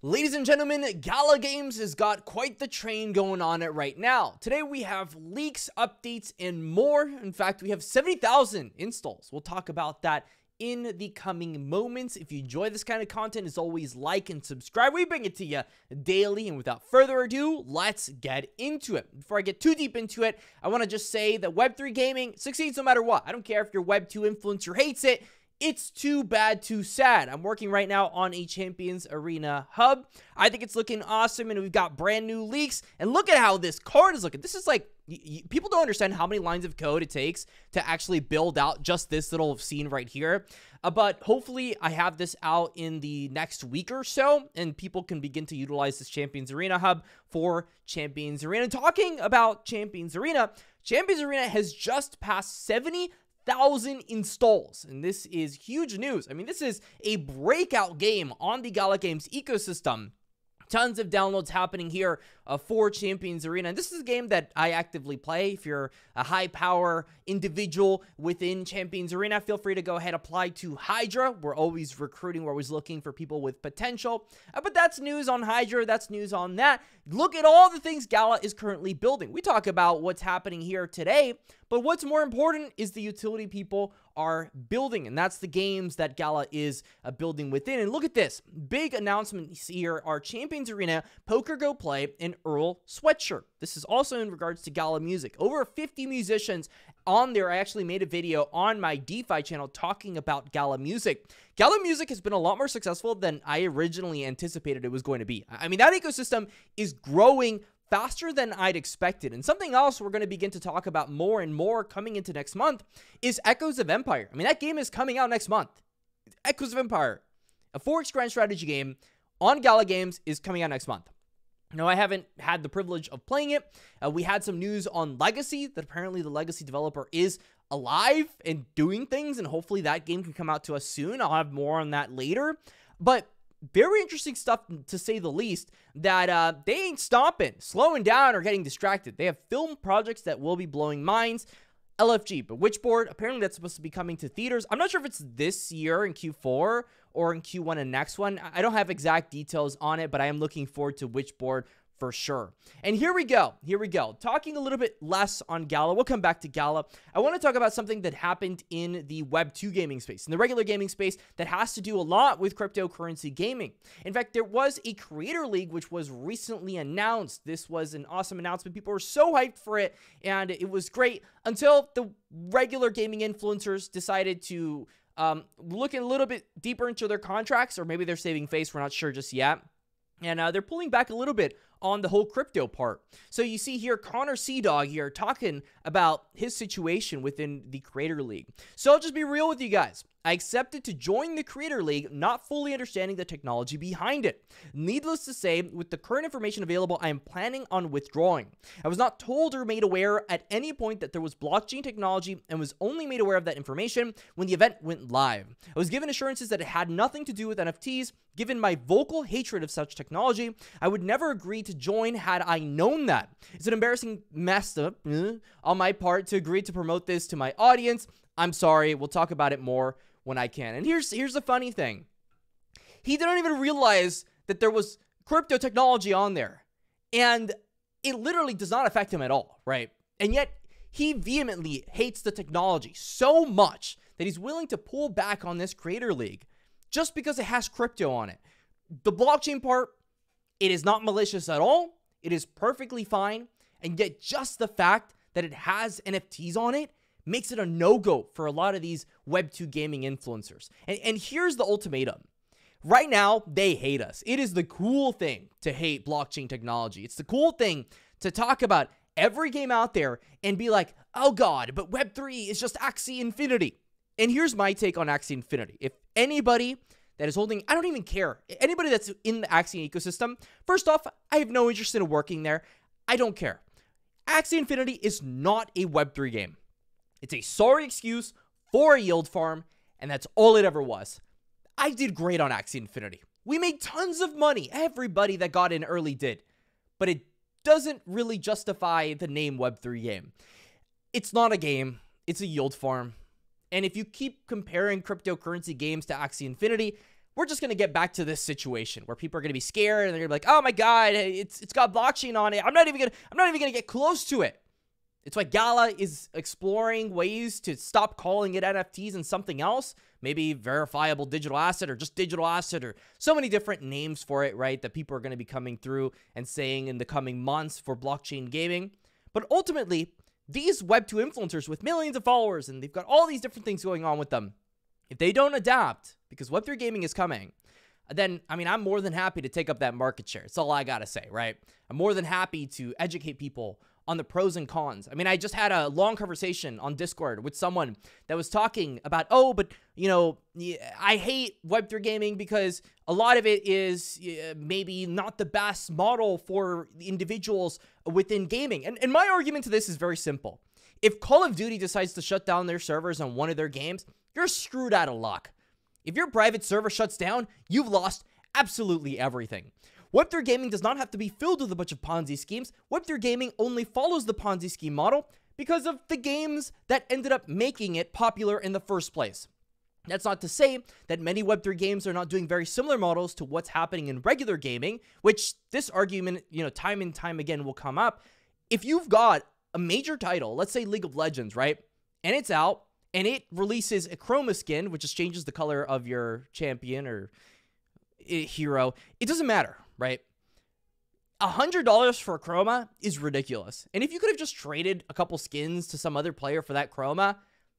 Ladies and gentlemen, Gala Games has got quite the train going on it right now. Today we have leaks, updates, and more. In fact, we have 70,000 installs. We'll talk about that in the coming moments. If you enjoy this kind of content, as always, like and subscribe. We bring it to you daily, and without further ado, let's get into it. Before I get too deep into it, I want to just say that Web3 gaming succeeds no matter what. I don't care if your Web2 influencer hates it. It's too bad, too sad. I'm working right now on a Champions Arena hub. I think it's looking awesome, and we've got brand new leaks. And look at how this card is looking. This is like, people don't understand how many lines of code it takes to actually build out just this little scene right here. But hopefully I have this out in the next week or so, and people can begin to utilize this Champions Arena hub for Champions Arena. And talking about Champions Arena has just passed 70,000 installs, and this is huge news. I mean, this is a breakout game on the Gala Games ecosystem. Tons of downloads happening here for Champions Arena. And this is a game that I actively play. If you're a high power individual within Champions Arena, feel free to go ahead and apply to Hydra. We're always recruiting. We're always looking for people with potential. But that's news on Hydra. That's news on that. Look at all the things Gala is currently building. We talk about what's happening here today, but what's more important is the utility people are building, and that's the games that Gala is building within. And look at this. Big announcements here are Champions Arena, Poker Go Play, and Earl Sweatshirt. This is also in regards to Gala Music. Over 50 musicians on there. I actually made a video on my DeFi channel talking about Gala Music. Gala Music has been a lot more successful than I originally anticipated it was going to be. I mean, that ecosystem is growing faster than I'd expected. And something else we're going to begin to talk about more and more coming into next month is Echoes of Empire. I mean, that game is coming out next month. Echoes of Empire, a Forex grand strategy game on Gala Games, is coming out next month. Now, I haven't had the privilege of playing it. We had some news on Legacy that apparently the Legacy developer is alive and doing things, and hopefully that game can come out to us soon. I'll have more on that later. But very interesting stuff, to say the least, that they ain't stopping, slowing down, or getting distracted. They have film projects that will be blowing minds. LFG, but Witchboard, apparently that's supposed to be coming to theaters. I'm not sure if it's this year in Q4 or in Q1 and next one. I don't have exact details on it, but I am looking forward to Witchboard for sure. And here we go. Talking a little bit less on Gala. We'll come back to Gala. I want to talk about something that happened in the Web2 gaming space, in the regular gaming space, that has to do a lot with cryptocurrency gaming. In fact, there was a creator league which was recently announced. This was an awesome announcement. People were so hyped for it, and it was great until the regular gaming influencers decided to look a little bit deeper into their contracts, or maybe they're saving face. We're not sure just yet. And they're pulling back a little bit on the whole crypto part. So you see here Connor Seadog here talking about his situation within the Creator League. So I'll just be real with you guys. I accepted to join the Creator League, not fully understanding the technology behind it. Needless to say, with the current information available, I am planning on withdrawing. I was not told or made aware at any point that there was blockchain technology, and was only made aware of that information when the event went live. I was given assurances that it had nothing to do with NFTs. Given my vocal hatred of such technology, I would never agree to join had I known that. It's an embarrassing mess up on my part to agree to promote this to my audience. I'm sorry. We'll talk about it more when I can. And here's the funny thing. He didn't even realize that there was crypto technology on there. And it literally does not affect him at all, right? And yet he vehemently hates the technology so much that he's willing to pull back on this Creator League just because it has crypto on it. The blockchain part, it is not malicious at all. It is perfectly fine. And yet just the fact that it has NFTs on it makes it a no-go for a lot of these Web2 gaming influencers. And here's the ultimatum. Right now, they hate us. It is the cool thing to hate blockchain technology. It's the cool thing to talk about every game out there and be like, oh God, but Web3 is just Axie Infinity. And here's my take on Axie Infinity. If anybody that is holding, I don't even care. Anybody that's in the Axie ecosystem, first off, I have no interest in working there. I don't care. Axie Infinity is not a Web3 game. It's a sorry excuse for a yield farm, and that's all it ever was. I did great on Axie Infinity. We made tons of money. Everybody that got in early did. But it doesn't really justify the name Web3 game. It's not a game. It's a yield farm. And if you keep comparing cryptocurrency games to Axie Infinity, we're just going to get back to this situation where people are going to be scared and they're going to be like, oh my God, it's got blockchain on it. I'm not even going to get close to it. It's why Gala is exploring ways to stop calling it NFTs and something else, maybe verifiable digital asset or just digital asset, or so many different names for it, right, that people are going to be coming through and saying in the coming months for blockchain gaming. But ultimately, these Web2 influencers with millions of followers, and they've got all these different things going on with them, if they don't adapt, because Web3 gaming is coming, then, I mean, I'm more than happy to take up that market share. That's all I got to say, right? I'm more than happy to educate people on the pros and cons. I mean, I just had a long conversation on Discord with someone that was talking about, oh, but, you know, I hate Web3 gaming because a lot of it is maybe not the best model for individuals within gaming. And my argument to this is very simple. If Call of Duty decides to shut down their servers on one of their games, you're screwed out of luck. If your private server shuts down, you've lost absolutely everything. Web3 gaming does not have to be filled with a bunch of Ponzi schemes. Web3 gaming only follows the Ponzi scheme model because of the games that ended up making it popular in the first place. That's not to say that many Web3 games are not doing very similar models to what's happening in regular gaming, which this argument, you know, time and time again will come up. If you've got a major title, let's say League of Legends, right, and it's out, and it releases a chroma skin, which just changes the color of your champion or hero, it doesn't matter, right? $100 for a chroma is ridiculous. And if you could have just traded a couple skins to some other player for that chroma,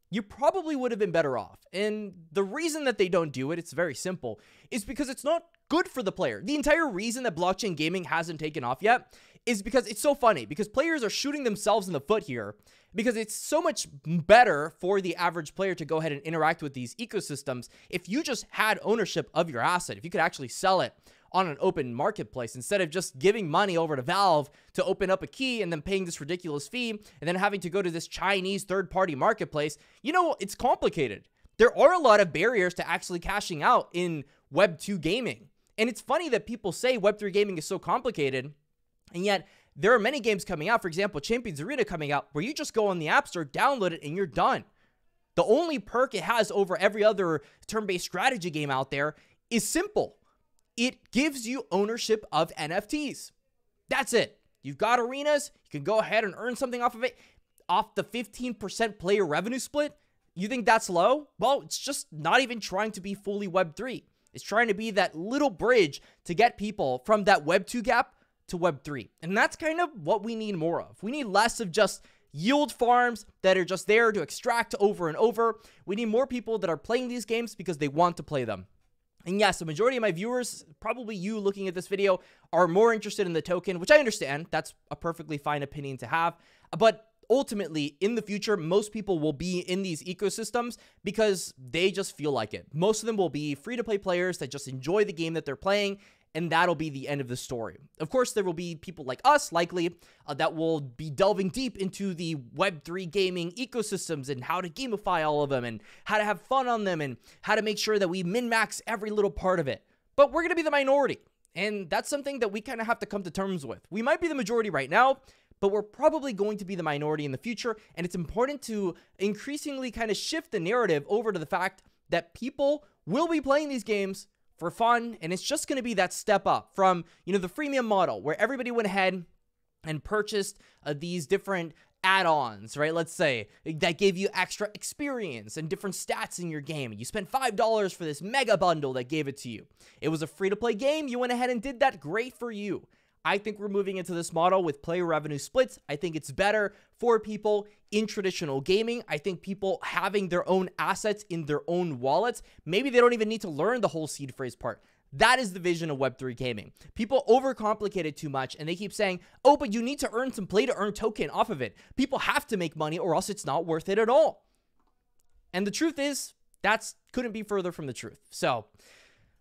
you probably would have been better off. And the reason that they don't do it, it's very simple, is because it's not good for the player. The entire reason that blockchain gaming hasn't taken off yet is because it's so funny, because players are shooting themselves in the foot here, because it's so much better for the average player to go ahead and interact with these ecosystems if you just had ownership of your asset, if you could actually sell it on an open marketplace instead of just giving money over to Valve to open up a key and then paying this ridiculous fee and then having to go to this Chinese third-party marketplace. You know, it's complicated. There are a lot of barriers to actually cashing out in Web2 gaming. And it's funny that people say Web3 gaming is so complicated, and yet there are many games coming out, for example, Champions Arena coming out, where you just go on the App Store, download it, and you're done. The only perk it has over every other turn-based strategy game out there is simple. It gives you ownership of NFTs. That's it. You've got arenas. You can go ahead and earn something off of it. Off the 15% player revenue split, you think that's low? Well, it's just not even trying to be fully Web3. It's trying to be that little bridge to get people from that Web2 gap to Web3. And that's kind of what we need more of. We need less of just yield farms that are just there to extract over and over. We need more people that are playing these games because they want to play them. And yes, the majority of my viewers, probably you looking at this video, are more interested in the token, which I understand. That's a perfectly fine opinion to have. But ultimately, in the future, most people will be in these ecosystems because they just feel like it. Most of them will be free-to-play players that just enjoy the game that they're playing, and that'll be the end of the story. Of course, there will be people like us, likely, that will be delving deep into the Web3 gaming ecosystems and how to gamify all of them and how to have fun on them and how to make sure that we min-max every little part of it. But we're going to be the minority, and that's something that we kind of have to come to terms with. We might be the majority right now, but we're probably going to be the minority in the future, and it's important to increasingly kind of shift the narrative over to the fact that people will be playing these games for fun, and it's just going to be that step up from, you know, the freemium model where everybody went ahead and purchased these different add-ons, right? Let's say that gave you extra experience and different stats in your game. You spent $5 for this mega bundle that gave it to you. It was a free-to-play game. You went ahead and did that. Great for you. I think we're moving into this model with player revenue splits. I think it's better for people in traditional gaming. I think people having their own assets in their own wallets, maybe they don't even need to learn the whole seed phrase part. That is the vision of Web3 gaming. People overcomplicate it too much, and they keep saying, oh, but you need to earn some play-to-earn token off of it. People have to make money or else it's not worth it at all. And the truth is, that couldn't be further from the truth. So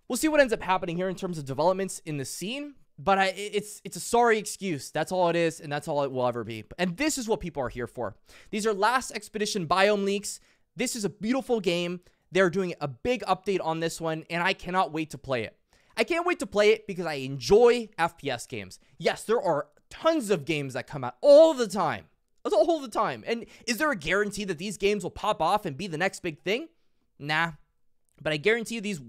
we'll see what ends up happening here in terms of developments in the scene. But it's a sorry excuse. That's all it is, and that's all it will ever be. And this is what people are here for. These are last expedition biome leaks. This is a beautiful game. They're doing a big update on this one, and I cannot wait to play it. I can't wait to play it because I enjoy FPS games. Yes, there are tons of games that come out all the time. All the time. And is there a guarantee that these games will pop off and be the next big thing? Nah. But I guarantee you these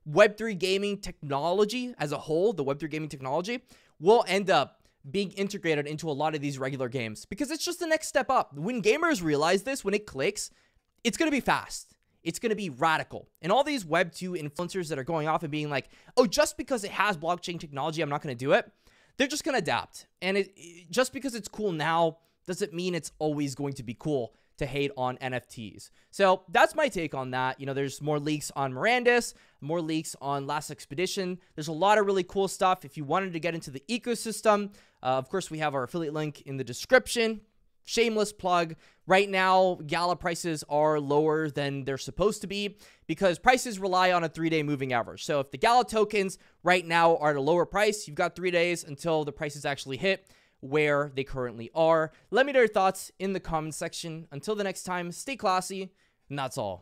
Web3 gaming technology as a whole, the Web3 gaming technology, will end up being integrated into a lot of these regular games because it's just the next step up. When gamers realize this, when it clicks, it's going to be fast. It's going to be radical. And all these Web2 influencers that are going off and being like, oh, just because it has blockchain technology, I'm not going to do it. They're just going to adapt. And just because it's cool now doesn't mean it's always going to be cool to hate on NFTs. So that's my take on that. You know, there's more leaks on Mirandus, more leaks on Last Expedition. There's a lot of really cool stuff. If you wanted to get into the ecosystem, of course, we have our affiliate link in the description. Shameless plug. Right now, Gala prices are lower than they're supposed to be because prices rely on a 3-day moving average. So if the Gala tokens right now are at a lower price, you've got 3 days until the prices actually hit where they currently are. Let me know your thoughts in the comment section. Until the next time, stay classy, and that's all.